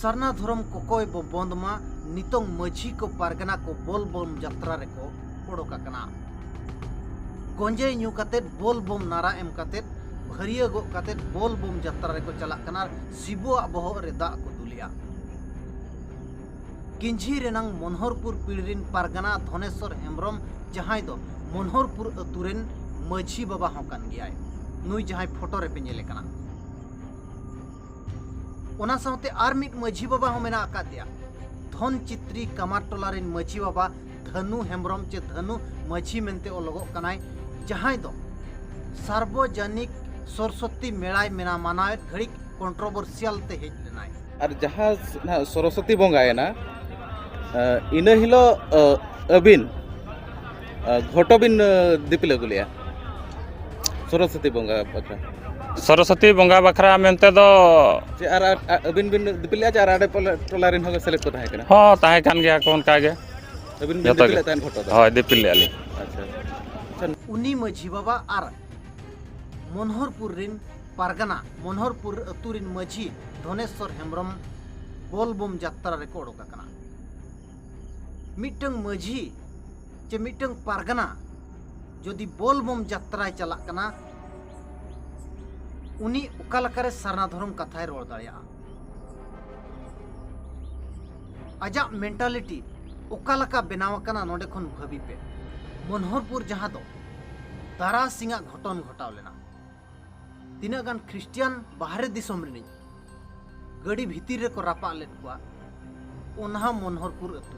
सरना धर्म कोकोय बो बंदमा नितोंग मझी को पारगना को बोल बम यात्रा रेको ओडोकाकना गंजे न्यू कातेत बोल बम नारा एम कातेत भरिया गो कातेत बोल बम यात्रा रेको चलाक कना शिबो बोहग रे दाग को दुलिया किंझी रेनांग मनोहरपुर पीड़िन पारगना धनेश्वर हेम्ब्रम जहां दो मनोहरपुर अतुरेन मझी बाबा हों कान गियाय नुई जहां फोटो रे पे नेले कना ओना साउते आर मिट मझी बाबा हों मेना आकादिया धन चित्री कामारटोला रेन मझी बाबा धनु हेम्ब्रम चे धनु मझी मेनते ओलगो कनाय जहां दो सार्वजनिक सरस्वती मेलाय मेना मानायत घड़ी कंट्रोवर्शियल ते हेज लेनाय और जहाँ सरस्वती बंगाए ना इन हिलो अबिन घोटो बिन दिपिल गुलिया सरस्वती बंगा बखरा सरस्वती बंगा बखरा मेनते दो जे आर अबिन बिन दिपिल चार आडे टोला रिन हो सेलेक्ट को ताहे कना हाँ ताहे कान गया कोन कागे अबिन बिन दिपिल तान घोटो दा हां दिपिल आली अच्छा उनी मझी बाबा आर मनोहरपुर रिन पारगना मनोहरपुर अतुरिन मझी धनेश्वर हेम्ब्रम बोलबम यात्रा रे ओडोका कना मिटंग मझी चे मिटंग पारगना जदि बोलबम यात्रा चला कना उनी उकालकारे सरना धर्म कथाय रोड दाड़िया आजा मेंटालिटी उकालका बनाव कना नोडे खन भाबी पे मनोहरपुर जहां दो दारा सिंगा घटन घटाव लेना तीना गान ख्रिस्टियन बाहरे दिसम रिनी गड़ी भीतर रे को रापा लेट कुआ ओना मनोहरपुर अतु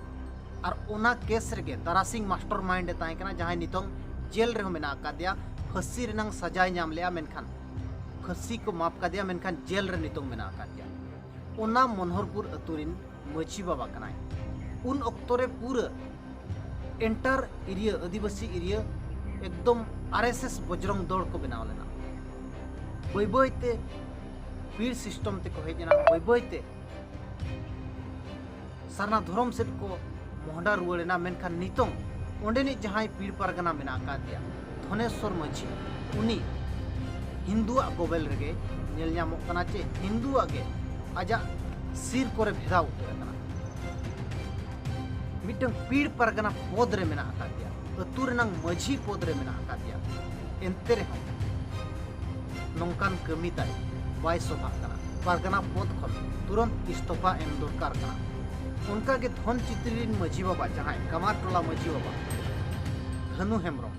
और ओना केस रेगे दारा सिंह मास्टर माइंड ताई कना जहां नितोंग जेल रे मेना का दिया फांसी रेनांग सजाय नाम लिया मेनखान फांसी को माफ का दिया मेनखान जेल रे नितोंग मेना का दिया ओना मनोहरपुर अतुरिन मझी बाबा कनाय उन अक्तरे पूरा एंटर एरिया आदिवासी एरिया एकदम आरएसएस बजरंग दौड़ को बनाव लेना बय बयते पीर सिस्टम ते को हेजना बय बयते सरना धर्म सेट को मोहडा रुआड़ेना मेनखान नितोंग ओंडेनि जहां पीर पारगना मेना का दिया धनेश्वर मझी उनी हिंदुआ गोबेल रेगे नेल ᱧᱟᱢᱚᱜ ᱠᱟᱱᱟ चे हिंदुआ गे आजा सिर कोरे भेदा उतर कना मिटंग पीर पारगना पद रे मेना का दिया अतुरनांग मझी पद रे मेना का दिया एनते रे नोंकान कमी ताई बाय सभा कना पारगना पद खन तुरंत इस्तीफा एम दरकार कना उनका के धन चित्रीन मझी बाबा जहां कमारटोला मझी बाबा धनु हेम्ब्रम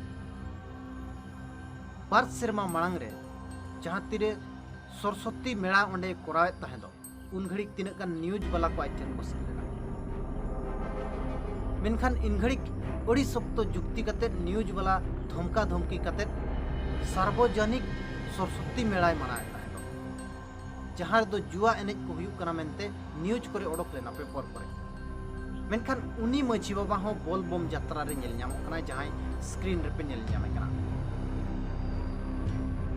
बार सेरमा मांग रे जहां तीरे सरस्वती मेला ओंडे कोरावे ताहे दो उन घड़ी तीना गान न्यूज वाला को आइटन को सेलेना मेनखान इन घड़ी बड़ी सप्तो जुक्ति कते न्यूज वाला धमका धमकी कते सार्वजनिक सरस्वती मेला मनाए ताहे दो जहां दो जुआ एनेज को हुयु कना मेनते न्यूज करे ओडक लेना पेपर करे मेनखान उनी मझी बाबा हो बोल बम यात्रा रे नेल ᱧᱟᱢᱚᱜ कना जहां स्क्रीन रे पे नेल ᱧᱟᱢᱮ कना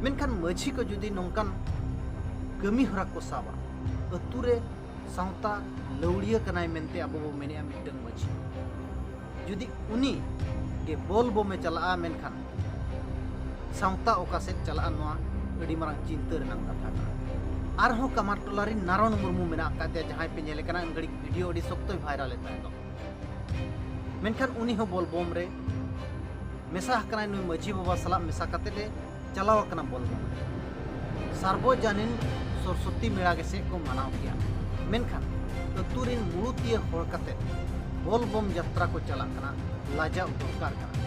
मेनखान मझी को जुदी नोंकान कमी हरा को साबा अतुरे सावता लौड़िया कनाय मेनते अब बो मेने मिटंग मझी जुदी उनी के बोल बो में चला मेनखान सावता ओका से चला नोआ अडी मारंग चिंता रेनांग कथा कना आर हो कमारटोला रि नारायण मुर्मू मेना काते जहां पे नेले कना अंगड़ी वीडियो अडी सख्तो वायरल एता दो मेनखान उनी हो बोल बम रे मेसा कना नुई मझी बाबा सला मेसा काते ले चलाव कना बोल बम सार्वजनिक सरस्वती मेला के से को मनाव किया मेनखान अतुरिन मुलुतिया होड़ काते बोल बम यात्रा को चला कना लाजा दरकार कना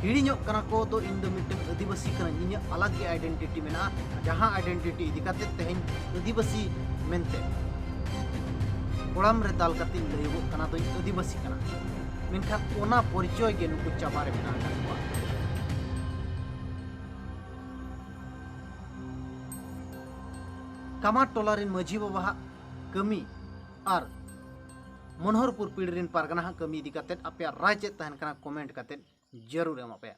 हिड़िñok कना को दो इन दो मिटन आदिवासी कना इᱧ अलग के आइडेंटिटी मेना जहां आइडेंटिटी इदी काते तेहन आदिवासी मेनते कोड़ाम रे दाल काते लयगो कना दो आदिवासी कना मेनखान ओना परिचय गे नुकु चाबारे मेना कना कमारटोला रिन मझी बाबा कमी और मनोहरपुर पीड़िन पारगना कमी इदी काते आपे राय चेत तहन कना कमेंट काते जरूर एम पे।